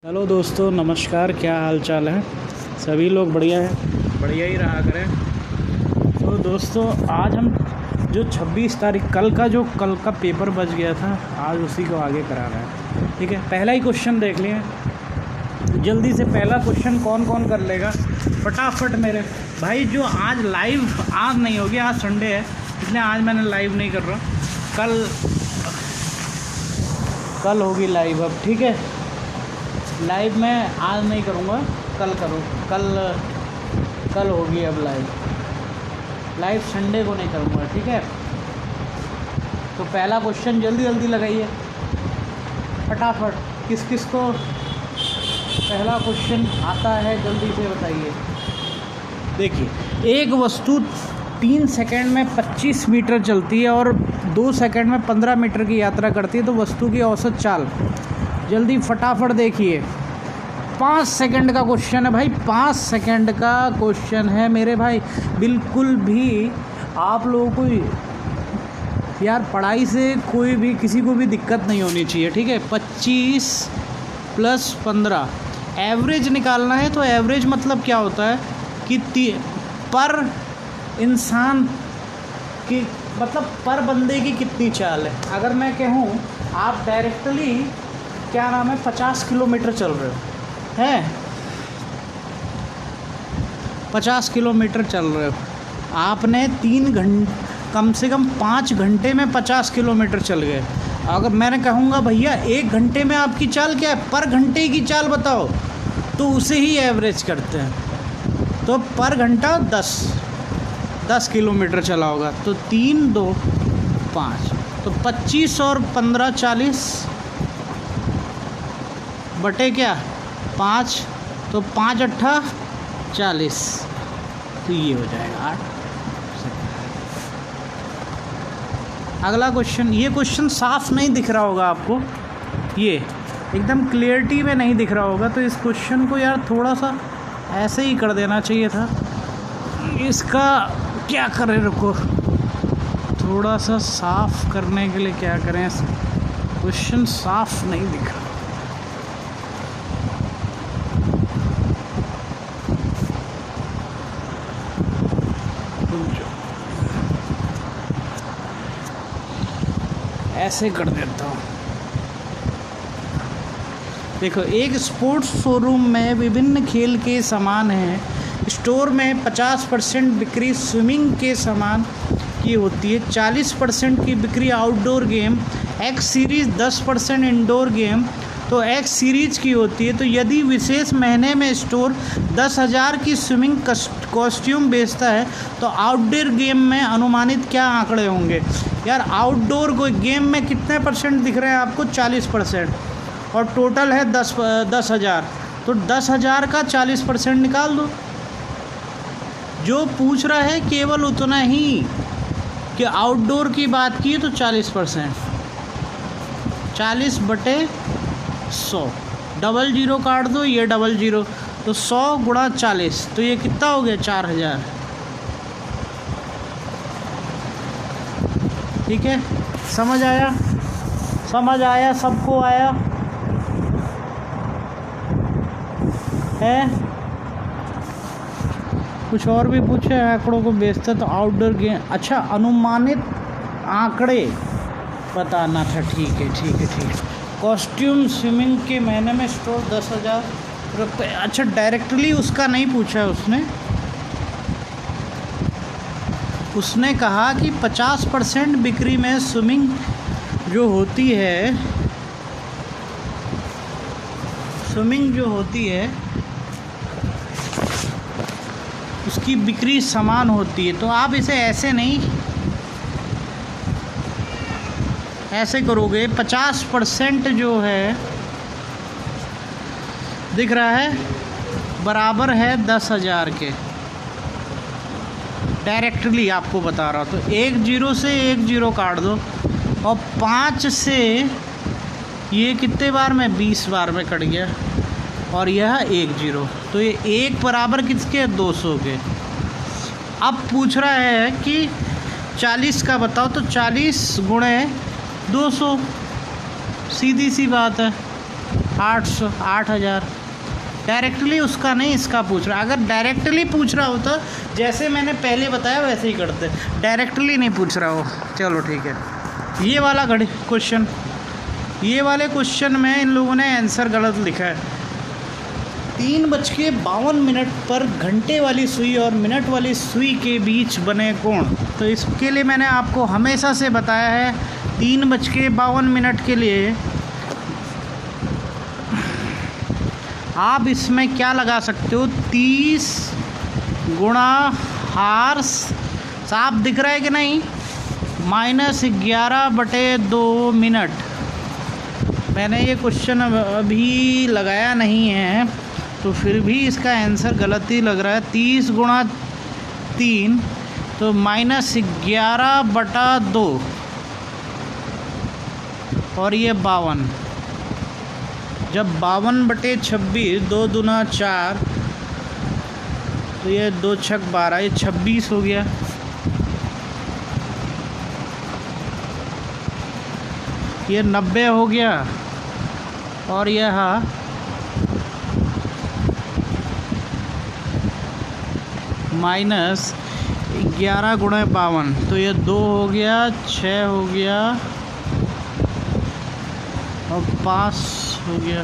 Hello दोस्तों, नमस्कार। क्या हाल चाल है? सभी लोग बढ़िया हैं, बढ़िया ही रहा करें। तो दोस्तों, आज हम जो 26 तारीख कल का पेपर बच गया था, आज उसी को आगे करा रहे हैं। ठीक है, पहला ही क्वेश्चन देख लिए जल्दी से। पहला क्वेश्चन कौन कौन कर लेगा फटाफट मेरे भाई। जो आज लाइव आज नहीं होगी, आज संडे है इसलिए आज मैंने लाइव नहीं कर रहा। कल होगी लाइव। अब ठीक है, लाइव मैं आज नहीं करूँगा, कल करूँ। कल होगी अब लाइव संडे को नहीं करूँगा। ठीक है, तो पहला क्वेश्चन जल्दी जल्दी लगाइए फटाफट। किस किस को पहला क्वेश्चन आता है जल्दी से बताइए। देखिए, एक वस्तु 3 सेकंड में 25 मीटर चलती है और 2 सेकंड में 15 मीटर की यात्रा करती है, तो वस्तु की औसत चाल। जल्दी फटाफट देखिए। 5 सेकंड का क्वेश्चन है भाई, 5 सेकंड का क्वेश्चन है मेरे भाई। बिल्कुल भी आप लोगों को यार पढ़ाई से कोई भी किसी को भी दिक्कत नहीं होनी चाहिए। ठीक है, 25 + 15 एवरेज निकालना है। तो एवरेज मतलब क्या होता है कि पर इंसान की मतलब पर बंदे की कितनी चाल है। अगर मैं कहूँ आप डायरेक्टली क्या नाम है 50 किलोमीटर चल रहे हो हैं, 50 किलोमीटर चल रहे हो, आपने 3 घंटे कम से कम 5 घंटे में 50 किलोमीटर चल गए। अगर मैंने कहूँगा भैया 1 घंटे में आपकी चाल क्या है, पर घंटे की चाल बताओ, तो उसे ही एवरेज करते हैं। तो पर घंटा 10 किलोमीटर चला होगा, तो 3 2 5, तो 25 और 15 40 बटे क्या 5, तो 5 8 40, तो ये हो जाएगा 8। अगला क्वेश्चन, ये क्वेश्चन साफ नहीं दिख रहा होगा आपको, ये एकदम क्लियरिटी में नहीं दिख रहा होगा, तो इस क्वेश्चन को यार थोड़ा सा ऐसे ही कर देना चाहिए था। इसका क्या करें, रुको थोड़ा सा साफ करने के लिए क्या करें। क्वेश्चन साफ नहीं दिख रहा। ऐसे कर देता हूँ। देखो, एक स्पोर्ट्स शोरूम में विभिन्न खेल के सामान हैं। स्टोर में 50% बिक्री स्विमिंग के सामान की होती है, 40% की बिक्री outdoor game, x series 10% indoor game तो एक्स सीरीज़ की होती है। तो यदि विशेष महीने में स्टोर 10,000 की स्विमिंग कॉस्ट्यूम बेचता है, तो आउटडोर गेम में अनुमानित क्या आंकड़े होंगे। यार आउटडोर को गेम में कितने % दिख रहे हैं आपको, 40%, और टोटल है 10,000, तो 10,000 का 40% निकाल दो। जो पूछ रहा है केवल उतना ही कि आउटडोर की बात की तो 40%, 40 बटे 100, डबल जीरो काट दो, ये डबल जीरो, तो 100 गुणा 40, तो ये कितना हो गया 4,000। ठीक है, समझ आया सबको आया है। कुछ और भी पूछे, आंकड़ों को बेचते तो आउटडोर गेम। अच्छा, अनुमानित आंकड़े बताना था। ठीक है। कॉस्ट्यूम स्विमिंग के महीने में स्टोर 10,000 रुपये। अच्छा, डायरेक्टली उसका नहीं पूछा उसने कहा कि 50% बिक्री में स्विमिंग जो होती है उसकी बिक्री समान होती है। तो आप इसे ऐसे करोगे, 50% जो है दिख रहा है बराबर है 10,000 के। डायरेक्टली आपको बता रहा हूँ, तो 1 0 से 1 0 काट दो, और 5 से ये कितने बार में 20 बार में कट गया, और यह 1 0, तो ये 1 बराबर किसके 200 के। अब पूछ रहा है कि 40 का बताओ, तो 40 गुणे 200, सीधी सी बात है। 800 8000। डायरेक्टली उसका नहीं, इसका पूछ रहा। अगर डायरेक्टली पूछ रहा होता जैसे मैंने पहले बताया वैसे ही करते, डायरेक्टली नहीं पूछ रहा हो। चलो ठीक है। ये वाला क्वेश्चन, ये वाले क्वेश्चन में इन लोगों ने आंसर गलत लिखा है। 3:52 पर घंटे वाली सुई और मिनट वाली सुई के बीच बने कोण। तो इसके लिए मैंने आपको हमेशा से बताया है 3:52 के लिए आप इसमें क्या लगा सकते हो, 30 गुणा हार्स, साफ दिख रहा है कि नहीं, -11/2 मिनट। मैंने ये क्वेश्चन अभी लगाया नहीं है तो फिर भी इसका आंसर गलत ही लग रहा है। 30 गुणा 3 तो -11/2 और ये 52। जब 52/26, 2 दूना 4 तो ये 2 छक 12, ये 26 हो गया। ये 90 हो गया और यह -11 गुणा 52 तो ये 2 हो गया, 6 हो गया और 5 हो गया।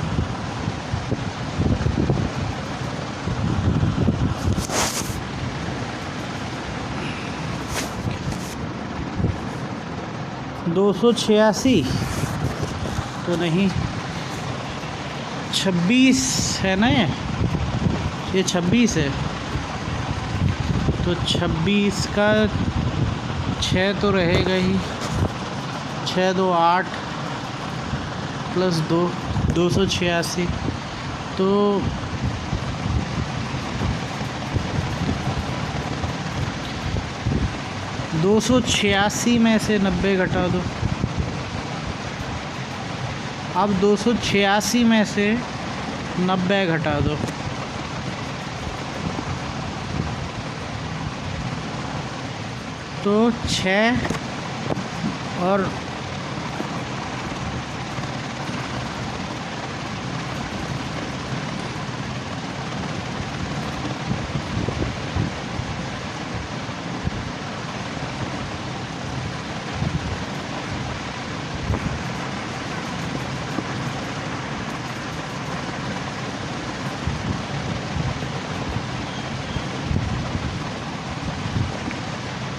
$286 तो नहीं, 26 है ना, ये 26 है तो 26 का 6 तो रहेगा ही, 6 2 8 प्लस 2 286 तो 286 में से 90 घटा दो। अब 286 में से 90 घटा दो तो 6 और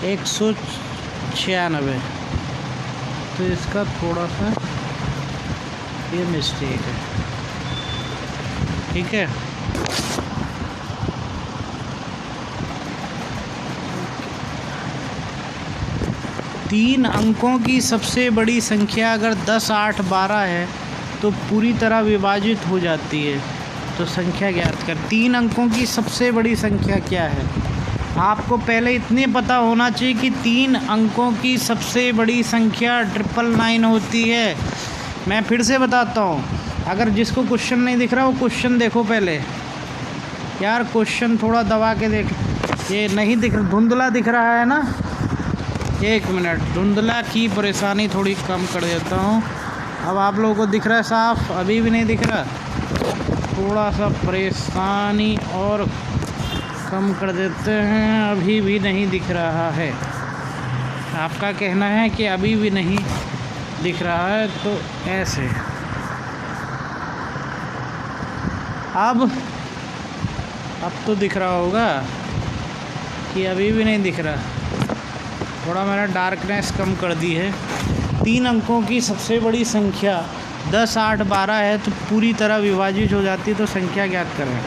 196 तो इसका थोड़ा सा ये मिस्टेक है, ठीक है। तीन अंकों की सबसे बड़ी संख्या अगर 10, 8, 12 है तो पूरी तरह विभाजित हो जाती है। तो संख्या ज्ञात कर। 3 अंकों की सबसे बड़ी संख्या क्या है? आपको पहले इतने पता होना चाहिए कि 3 अंकों की सबसे बड़ी संख्या 999 होती है। मैं फिर से बताता हूँ, अगर जिसको क्वेश्चन नहीं दिख रहा वो क्वेश्चन देखो पहले। यार क्वेश्चन थोड़ा दबा के देख, ये नहीं दिख रहा, धुंधला दिख रहा है ना। 1 मिनट, धुंधला की परेशानी थोड़ी कम कर देता हूँ। अब आप लोगों को दिख रहा है साफ? अभी भी नहीं दिख रहा, थोड़ा सा परेशानी और कम कर देते हैं। अभी भी नहीं दिख रहा है, आपका कहना है कि अभी भी नहीं दिख रहा है, तो ऐसे। अब तो दिख रहा होगा कि अभी भी नहीं दिख रहा। थोड़ा मैंने डार्कनेस कम कर दी है। 3 अंकों की सबसे बड़ी संख्या 10, 8, 12 है तो पूरी तरह विभाजित हो जाती है। तो संख्या ज्ञात करें।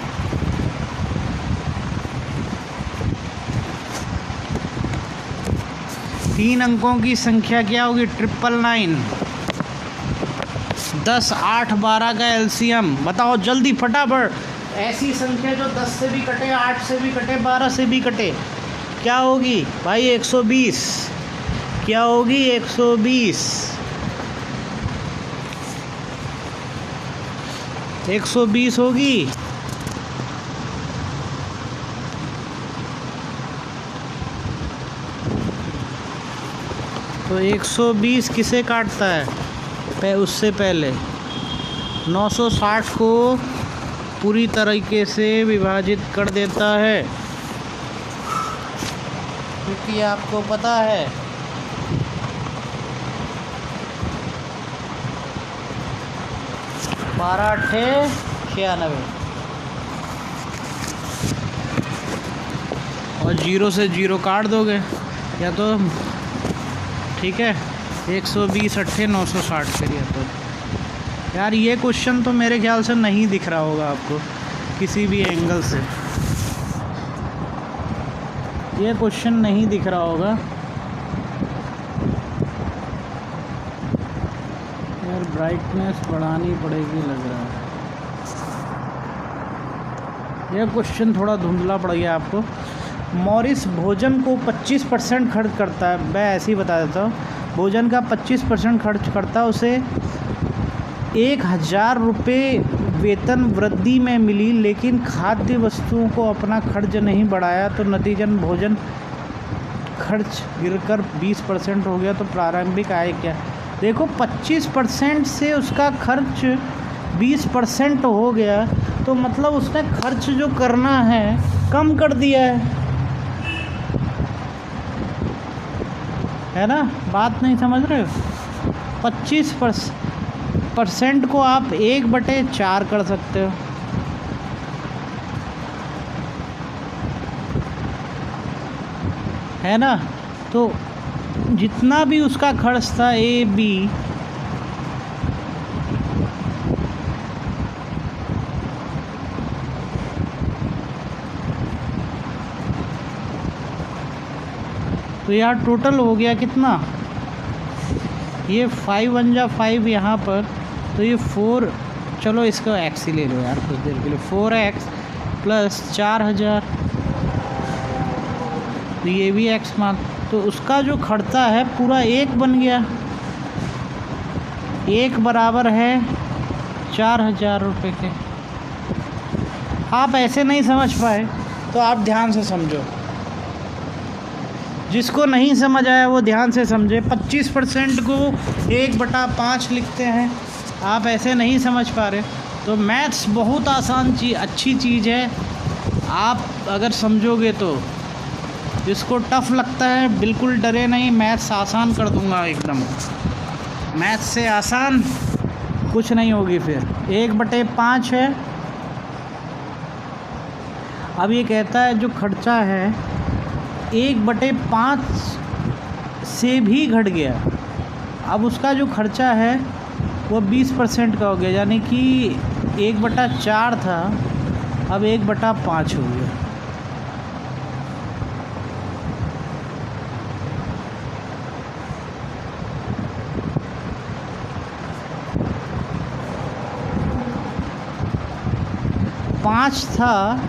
तीन अंकों की संख्या क्या होगी? 999। 10, 8, 12 का एलसीएम बताओ जल्दी फटाफट। ऐसी संख्या जो 10 से भी कटे, 8 से भी कटे, 12 से भी कटे, क्या होगी भाई? 120। क्या होगी? 120। 120 होगी। तो 120 किसे काटता है? उससे पहले 960 को पूरी तरीके से विभाजित कर देता है, क्योंकि आपको पता है बारह अट्ठे 96 और 0 से 0 काट दोगे या तो ठीक है 120 अट्ठे 960 करिए। तो यार ये क्वेश्चन तो मेरे ख्याल से नहीं दिख रहा होगा आपको किसी भी एंगल से, ये क्वेश्चन नहीं दिख रहा होगा यार, ब्राइटनेस बढ़ानी पड़ेगी लग रहा है। यह क्वेश्चन थोड़ा धुंधला पड़ गया आपको। मॉरिस भोजन को 25% खर्च करता है, मैं ऐसे ही बता देता हूँ, भोजन का 25% खर्च करता है, उसे 1000 रुपये वेतन वृद्धि में मिली, लेकिन खाद्य वस्तुओं को अपना खर्च नहीं बढ़ाया, तो नतीजन भोजन खर्च गिरकर 20% हो गया। तो प्रारंभिक आय क्या? देखो 25% से उसका खर्च 20% हो गया, तो मतलब उसने खर्च जो करना है कम कर दिया है ना? बात नहीं समझ रहे हो? 25% को आप 1/4 कर सकते हो, है ना? तो जितना भी उसका खर्च था ए बी, तो यार टोटल हो गया कितना? ये 5 1 जा 5 यहाँ पर, तो ये 4, चलो इसको x ही ले लो यार कुछ देर के लिए, 4x प्लस 4000, तो ये भी x मान, तो उसका जो खर्चा है पूरा 1 बन गया, 1 बराबर है 4000 रुपये के। आप ऐसे नहीं समझ पाए तो आप ध्यान से समझो, जिसको नहीं समझ आया वो ध्यान से समझे। 25% को 1/5 लिखते हैं, आप ऐसे नहीं समझ पा रहे तो मैथ्स बहुत आसान अच्छी चीज़ है, आप अगर समझोगे तो। जिसको टफ़ लगता है बिल्कुल डरे नहीं, मैथ्स आसान कर दूंगा एकदम, मैथ्स से आसान कुछ नहीं होगी। फिर 1/5 है। अब ये कहता है जो खर्चा है 1/5 से भी घट गया, अब उसका जो खर्चा है वो 20% का हो गया, यानी कि 1/4 था, अब 1/5 हो गया। पाँच था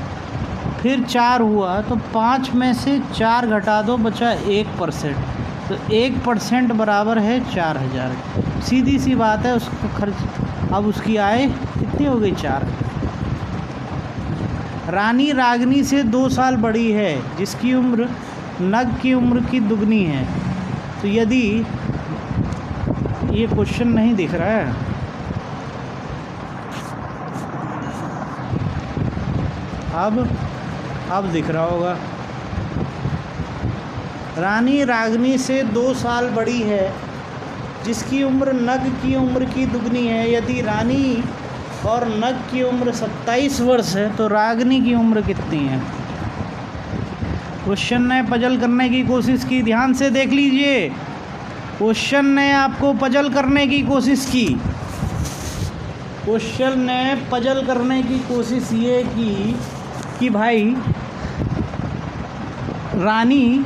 फिर 4 हुआ, तो 5 में से 4 घटा दो, बचा 1%, तो 1% बराबर है 4000। सीधी सी बात है, उसका खर्च, अब उसकी आय कितनी हो गई? 4000। रानी रागनी से 2 साल बड़ी है, जिसकी उम्र नग की उम्र की दुगनी है, तो यदि, ये क्वेश्चन नहीं दिख रहा है, अब दिख रहा होगा। रानी रागनी से 2 साल बड़ी है, जिसकी उम्र नग की उम्र की दुगनी है, यदि रानी और नग की उम्र 27 वर्ष है, तो रागनी की उम्र कितनी है? क्वेश्चन ने पजल करने की कोशिश की, ध्यान से देख लीजिए, क्वेश्चन ने आपको पजल करने की कोशिश की, क्वेश्चन ने पजल करने की कोशिश ये की कि भाई रानी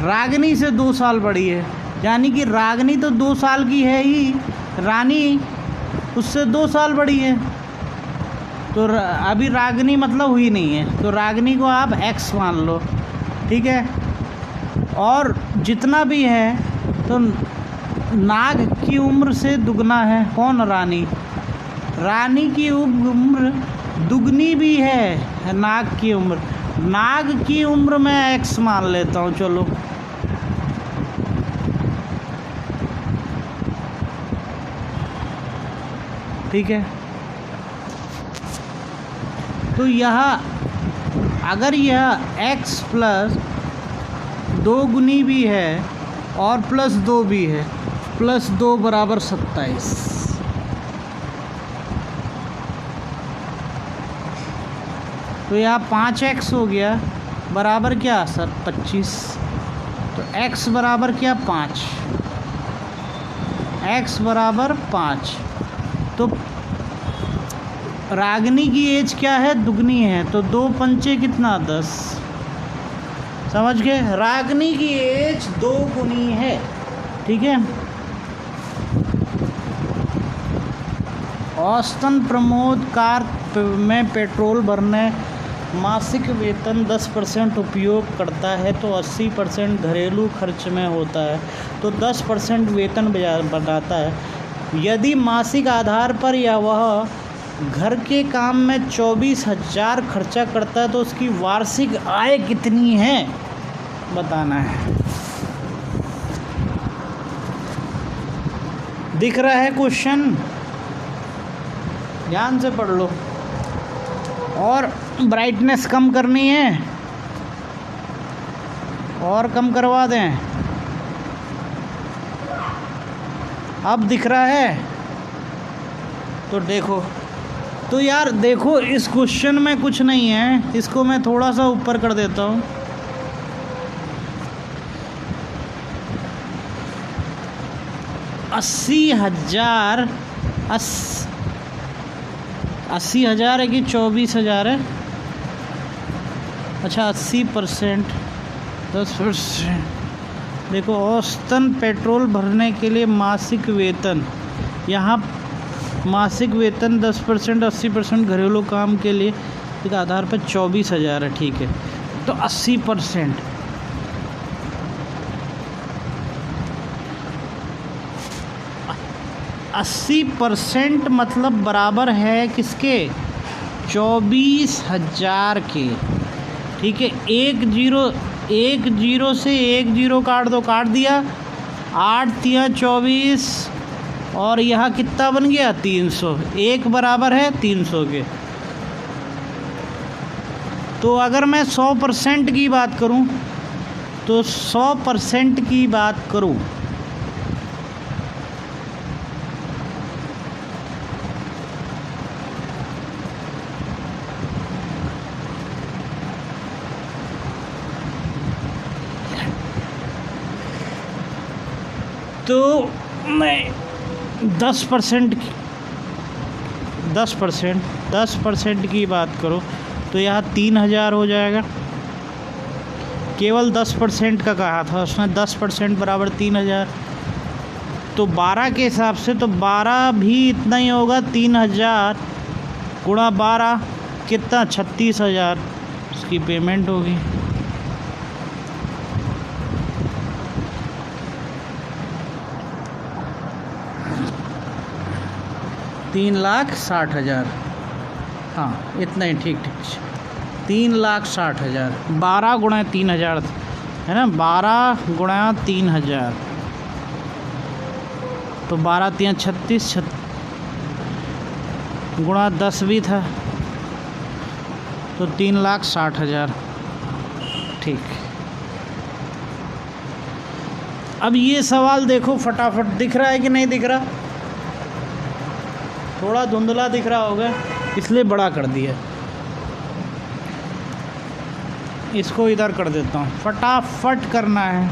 रागनी से 2 साल बड़ी है, यानी कि रागनी तो 2 साल की है ही, रानी उससे 2 साल बड़ी है, तो अभी रागनी मतलब हुई नहीं है, तो रागनी को आप x मान लो, ठीक है। और जितना भी है तो नाग की उम्र से दुगना है, कौन? रानी। रानी की उम्र दुगनी भी है नाग की उम्र, नाग की उम्र में x मान लेता हूँ, चलो। ठीक है, तो यह अगर यह x प्लस 2 गुनी भी है और प्लस 2 भी है, प्लस 2 बराबर 27, तो यहाँ 5x हो गया बराबर क्या सर 25। तो x बराबर क्या 5, x बराबर 5। तो रागिनी की एज क्या है दुगनी है, तो 2 पंचे कितना 10, समझ गए। रागिनी की एज 2 गुनी है, ठीक है। औसतन प्रमोद कार में पेट्रोल भरने मासिक वेतन 10% उपयोग करता है तो 80% घरेलू खर्च में होता है, तो 10% वेतन बढ़ाता है। यदि मासिक आधार पर या वह घर के काम में 24,000 खर्चा करता है तो उसकी वार्षिक आय कितनी है बताना है। दिख रहा है क्वेश्चन, ध्यान से पढ़ लो। और ब्राइटनेस कम करनी है और कम करवा दें। अब दिख रहा है तो देखो। तो यार देखो इस क्वेश्चन में कुछ नहीं है, इसको मैं थोड़ा सा ऊपर कर देता हूँ। अस्सी हजार है कि 24,000 है? अच्छा 80%, 10%। देखो औसतन पेट्रोल भरने के लिए मासिक वेतन, यहाँ मासिक वेतन 10%, 80% घरेलू काम के लिए एक आधार पर 24,000 है, ठीक है। तो 80%, मतलब बराबर है किसके 24,000 के, ठीक है। एक जीरो से एक जीरो काट दो, काट दिया, 8 तिया 24 और यहाँ कितना बन गया 300, एक बराबर है 300 के। तो अगर मैं 100% की बात करूं तो 100% की बात करूं तो मैं 10% की बात करूं तो यहाँ 3,000 हो जाएगा। केवल 10% का कहा था उसने, 10% बराबर 3,000। तो 12 के हिसाब से तो 12 भी इतना ही होगा, 3,000 गुणा 12 कितना 36,000 उसकी पेमेंट होगी। तीन 3,60,000, हाँ इतना ही, ठीक 3,60,000। 12 गुणा 3,000 है ना, 12 गुणा 3,000 तो 12 तिया 36, गुणा 10 भी था तो 3,60,000, ठीक। अब ये सवाल देखो फटाफट, दिख रहा है कि नहीं दिख रहा? थोड़ा धुंधला दिख रहा होगा इसलिए बड़ा कर दिया। इसको इधर कर देता हूँ, फटाफट करना है।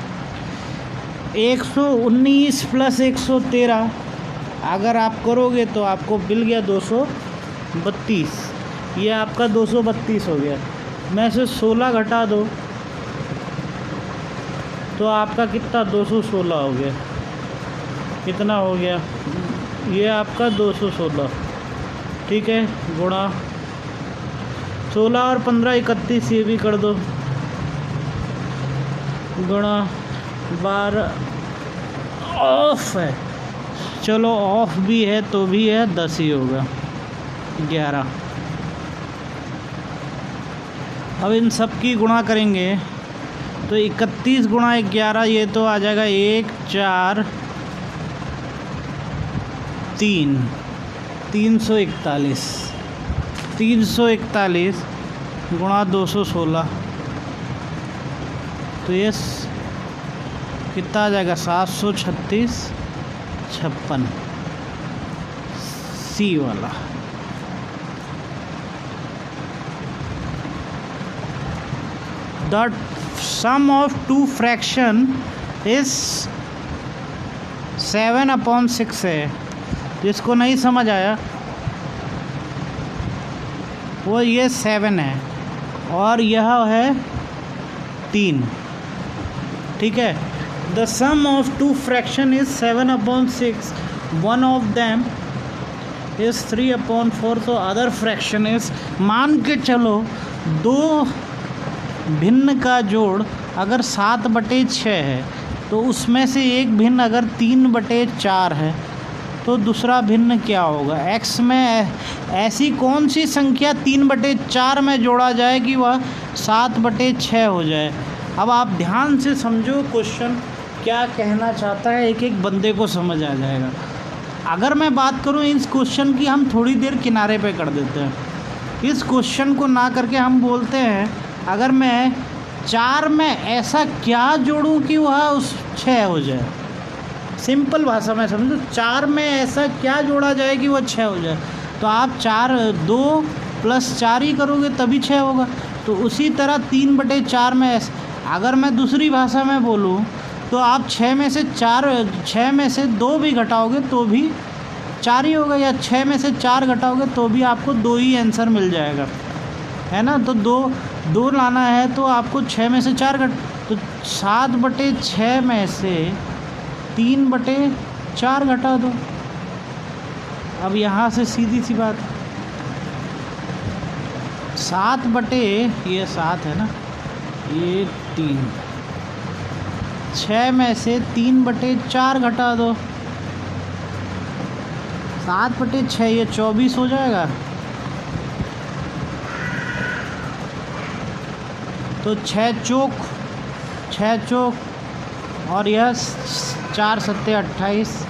119 प्लस 113 अगर आप करोगे तो आपको मिल गया 232। ये आपका 232 हो गया। मैं से 16 घटा दो तो आपका कितना 216 हो गया। कितना हो गया? ये आपका 216, ठीक है। गुणा 16 और 15 31, ये भी कर दो, गुणा 12 ऑफ है, चलो ऑफ भी है तो भी है 10 ही होगा, 11। अब इन सब की गुणा करेंगे तो 31 गुणा 11, ये तो आ जाएगा 1 4 3 341। 341 गुणा 216, तो ये कितना आ जाएगा 736 56, सी वाला। The sum of two fraction is 7/6 है। जिसको नहीं समझ आया वो ये 7 है और यह है 3, ठीक है। The sum of two fraction is 7/6, one of them is 3/4, तो अदर फ्रैक्शन इज, मान के चलो दो भिन्न का जोड़ अगर 7/6 है तो उसमें से एक भिन्न अगर 3/4 है तो दूसरा भिन्न क्या होगा। x में ऐसी कौन सी संख्या 3/4 में जोड़ा जाए कि वह 7/6 हो जाए। अब आप ध्यान से समझो क्वेश्चन क्या कहना चाहता है, एक एक बंदे को समझ आ जाएगा। अगर मैं बात करूं इस क्वेश्चन की, हम थोड़ी देर किनारे पे कर देते हैं। इस क्वेश्चन को ना करके हम बोलते हैं अगर मैं 4 में ऐसा क्या जोड़ूं कि वह उस 6 हो जाए। सिंपल भाषा में समझो, 4 में ऐसा क्या जोड़ा जाए कि वह 6 हो जाए। तो आप 2 + 4 ही करोगे तभी 6 होगा। तो उसी तरह 3/4 में अगर मैं दूसरी भाषा में बोलूं तो आप 6 में से 2 भी घटाओगे तो भी 4 ही होगा, या 6 में से 4 घटाओगे तो भी आपको 2 ही आंसर मिल जाएगा, है ना। तो 2 लाना है तो आपको 6 में से 4 तो 7/6 में से 3/4 घटा दो। अब यहाँ से सीधी सी बात, 7 है ना, ये 3, 6 में से 3/4 घटा दो, 7/6 ये 24 हो जाएगा। तो 6 चौक और यह 4 7 28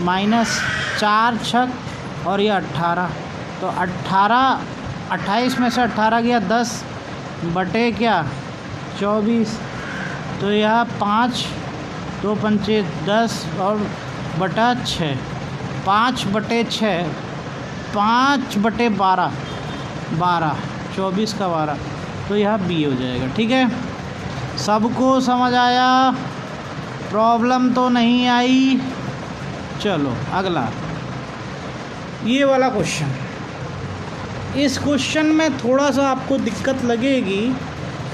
माइनस 4 6 और यह 18, तो 28 में से 18 गया 10/24, तो यह 5 2 पंचे 10 और बटा 6, 5/6 5/12 12, 24 का 12, तो यह बी हो जाएगा। ठीक है, सबको समझ आया, प्रॉब्लम तो नहीं आई। चलो अगला ये वाला क्वेश्चन। इस क्वेश्चन में थोड़ा सा आपको दिक्कत लगेगी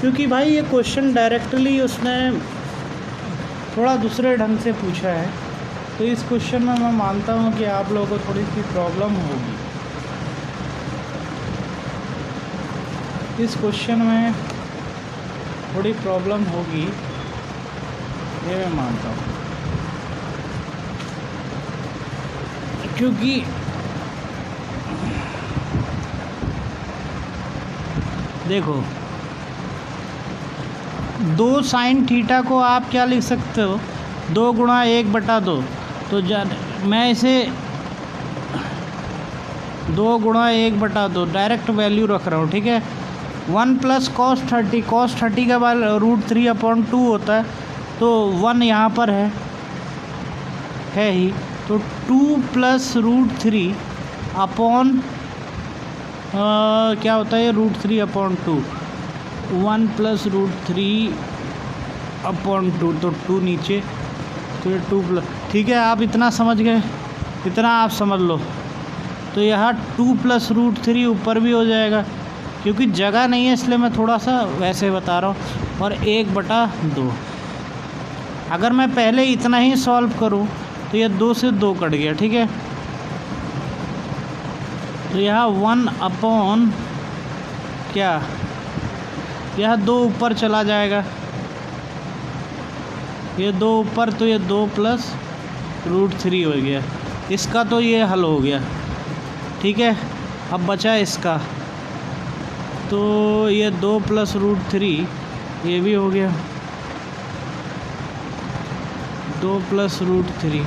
क्योंकि भाई ये क्वेश्चन डायरेक्टली उसने थोड़ा दूसरे ढंग से पूछा है, तो इस क्वेश्चन में मैं मानता हूँ कि आप लोगों को थोड़ी सी प्रॉब्लम होगी। इस क्वेश्चन में थोड़ी प्रॉब्लम होगी, ये मैं मानता हूँ, क्योंकि देखो 2 sin थीटा को आप क्या लिख सकते हो, 2 गुणा 1/2। तो मैं इसे 2 गुणा 1/2 डायरेक्ट वैल्यू रख रहा हूँ। ठीक है, 1 + cos 30, cos 30 का √3/2 होता है, तो 1 यहाँ पर है ही, तो 2 + √3 अपॉन क्या होता है, √3/2, 1 + √3/2, तो 2 नीचे, तो ये 2 +, ठीक है, आप इतना समझ गए, इतना आप समझ लो। तो यहाँ 2 + √3 ऊपर भी हो जाएगा, क्योंकि जगह नहीं है इसलिए मैं थोड़ा सा वैसे बता रहा हूँ, और 1/2। अगर मैं पहले इतना ही सॉल्व करूँ तो यह 2 से 2 कट गया। ठीक है, तो यहाँ 1 अपॉन क्या, यह 2 ऊपर चला जाएगा, ये 2 ऊपर, तो ये 2 + √3 हो गया। इसका तो ये हल हो गया। ठीक है, अब बचा इसका, तो ये 2 + √3 ये भी हो गया, 2 + √3,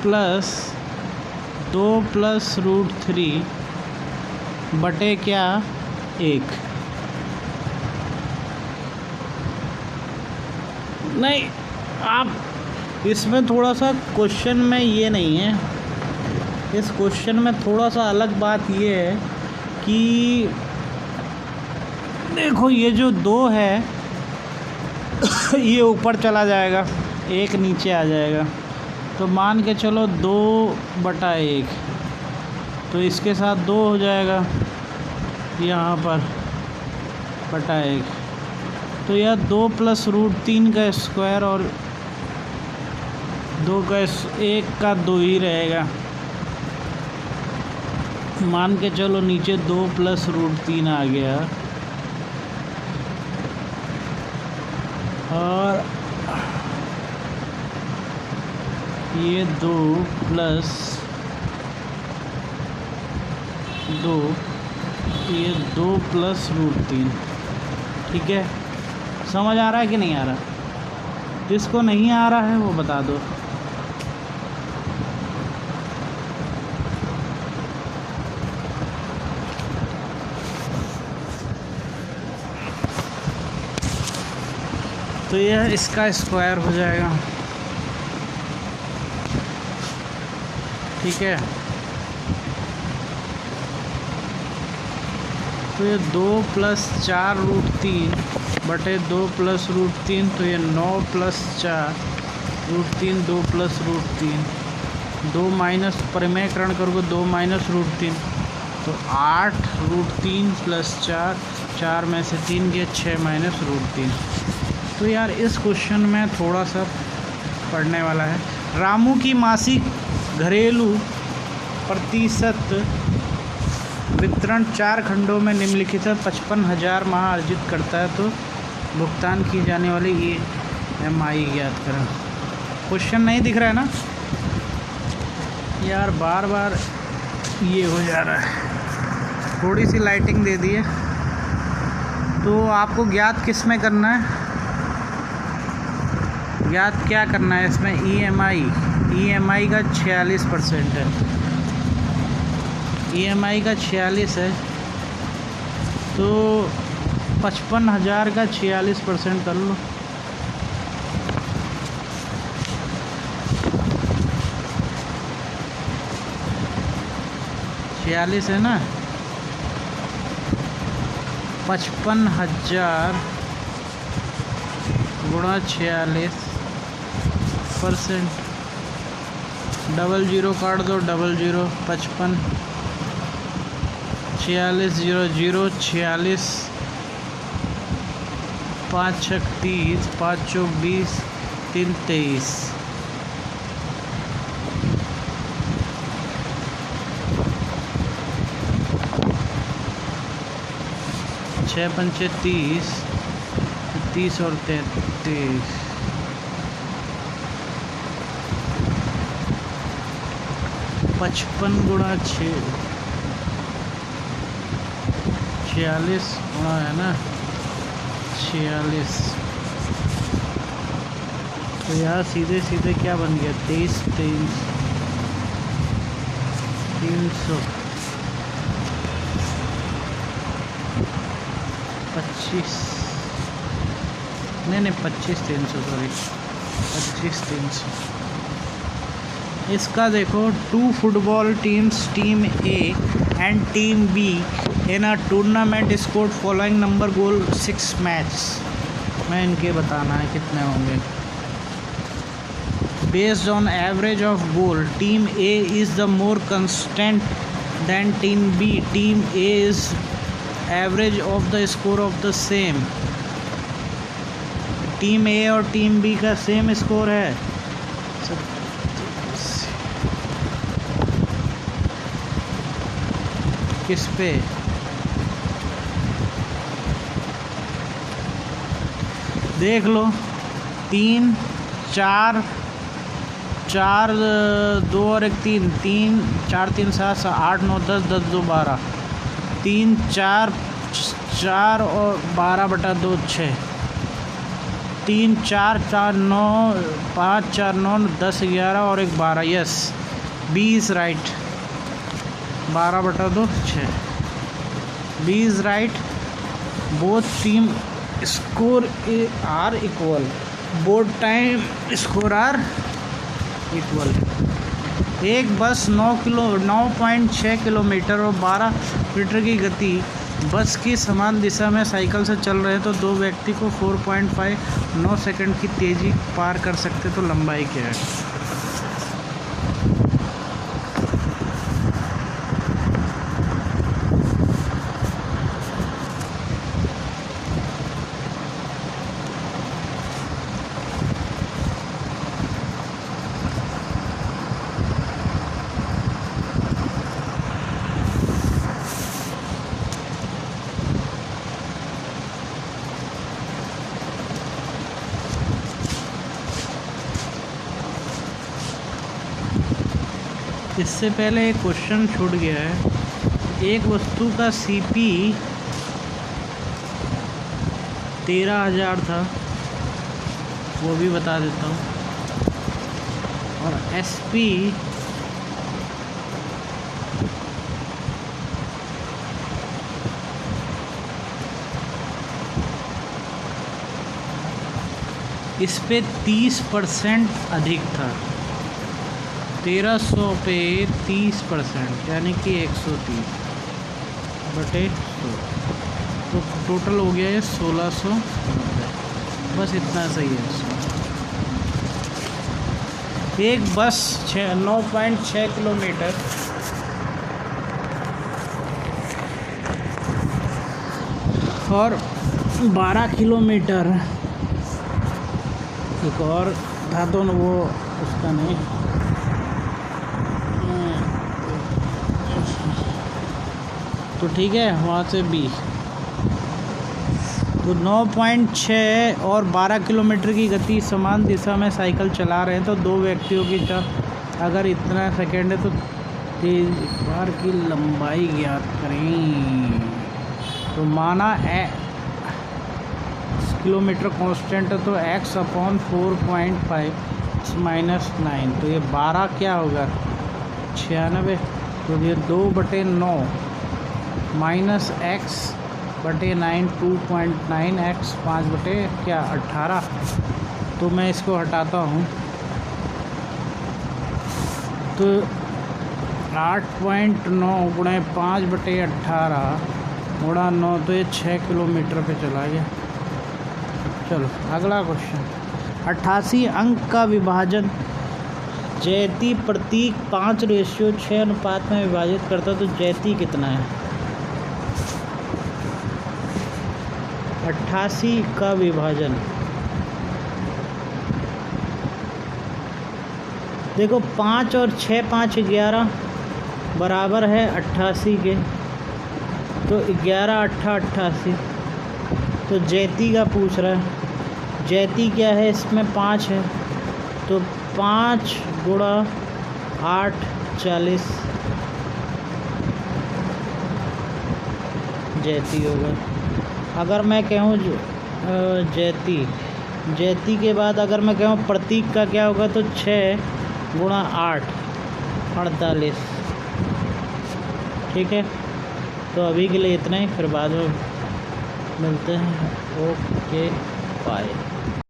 प्लस 2+√3 बटे क्या 1। नहीं, आप इसमें थोड़ा सा क्वेश्चन में ये नहीं है, इस क्वेश्चन में थोड़ा सा अलग बात ये है कि देखो ये जो 2 है ये ऊपर चला जाएगा, 1 नीचे आ जाएगा, तो मान के चलो 2/1, तो इसके साथ 2 हो जाएगा यहाँ पर बटा 1, तो यह 2+√3 का स्क्वायर और 1 का 2 ही रहेगा। मान के चलो नीचे 2+√3 आ गया और ये 2 + 2, ये 2+√3। ठीक है, समझ आ रहा है कि नहीं आ रहा? जिसको नहीं आ रहा है वो बता दो। तो यह इसका स्क्वायर हो जाएगा। ठीक है, तो ये 2 + 4√3 बटे 2+√3, तो ये 9 + 4√3, 2+√3, 2 माइनस परिमेयकरण करोगे 2 - √3, तो 8√3 + 4, 4 में से 3 गया 6 - √3। तो यार इस क्वेश्चन में थोड़ा सा पढ़ने वाला है। रामू की मासिक घरेलू प्रतिशत वितरण 4 खंडों में निम्नलिखित है। 55,000 माह अर्जित करता है तो भुगतान की जाने वाली EMI ज्ञात करें। क्वेश्चन नहीं दिख रहा है ना यार, बार बार ये हो जा रहा है। थोड़ी सी लाइटिंग दे दी है। तो आपको ज्ञात किस में करना है, ज्ञात क्या करना है इसमें? EMI का 46% है, EMI का 46 है, तो 55,000 का 46% कर लो। छियालीस है ना, 55,000 गुणा 46%, 00 काट दो, 00, 55, 46, 00, 46, 5 × 6 = 30, 5 × 4 = 20, 3 × 23, 6 × 5 = 30, 30 और 33, 55 गुणा 6, 46 गुणा है ना 46, तो यहाँ सीधे सीधे क्या बन गया 23, 300, 25, नहीं 25, 300, सॉरी 25, 300। इसका देखो 2 football teams, team A and team B in a tournament scored following number goal 6 match. मैं इनके बताना है कितने होंगे। Based on average of goal, team A is the more constant than team B। Team A is average of the score of the same. Team A और team B का same score है। किस पे? देख लो 3, 4, 2 और 1 3, 3, 4, 3, 7, 8, 9, 10, 10, 2, 12, 3, 4 और 12/2 6, 3 4 4 9 5 4 9 10 11 और एक 12, yes B is right. 12/2 6, B is right. Both team score are equal, both time score are equal. एक बस 9.6 किलोमीटर और 12 मीटर की गति बस की समान दिशा में साइकिल से चल रहे हैं तो दो व्यक्ति को 4.59 सेकंड की तेज़ी पार कर सकते, तो लंबाई क्या है? इससे पहले एक क्वेश्चन छूट गया है। एक वस्तु का सीपी 13,000 था, वो भी बता देता हूँ, और एसपी इस पे 30% अधिक था। 1300 पे 30% यानी कि 130 बटे 100, तो टोटल हो गया है 1690। बस इतना सही है। एक बस 9.6 किलोमीटर और 12 किलोमीटर, एक और था तो वो उसका नहीं, तो ठीक है वहाँ से बी। तो 9.6 और 12 किलोमीटर की गति समान दिशा में साइकिल चला रहे हैं तो दो व्यक्तियों की अगर इतना सेकेंड है तो तेज बार की लंबाई ज्ञात करें। तो माना किलोमीटर कांस्टेंट है तो x/4.5 -9, तो ये 12 क्या होगा 96, तो ये 2/9 माइनस x/9 2.9 x 5/18। तो मैं इसको हटाता हूँ तो 8.9 गुणे 5/18 गुणा 9, तो ये 6 किलोमीटर पे चला गया। चलो अगला क्वेश्चन। 88 अंक का विभाजन जैती प्रतीक 5:6 अनुपात में विभाजित करता, तो जैती कितना है? 88 का विभाजन देखो 5 और 6 5 11 बराबर है 88 के, तो 11 8 88। तो जैती का पूछ रहा है, जैती क्या है इसमें 5 है, तो 5 गुणा 8 40 जैती होगा। अगर मैं कहूँ जैती के बाद अगर मैं कहूँ प्रतीक का क्या होगा, तो 6 गुणा 8 48। ठीक है, तो अभी के लिए इतना ही, फिर बाद में मिलते हैं। Okay bye.